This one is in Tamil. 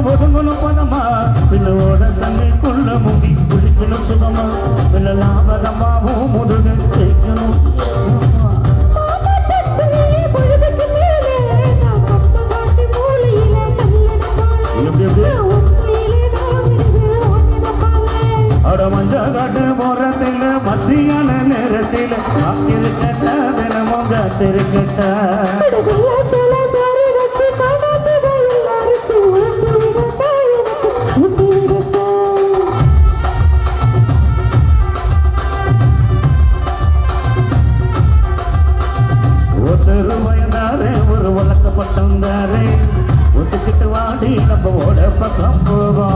ஒதுங்கணும் பதமா பின்னோட தண்ணிக்குள்ள முடி குளிக்கணும் சுகமா பின்ன லாபதமாவும் முதுகு செய்யணும் அட மஞ்ச காட்டு போறதில்ல மத்தியான நேரத்தில் காத்திருக்கட்ட தினமும் காத்திருக்கட்ட ஒருத்தர் வயதாரே ஒரு வழக்கப்பட்டந்தாரே ஒத்துக்கிட்டு வாடி நம்ம ஓட பக்கம் போவா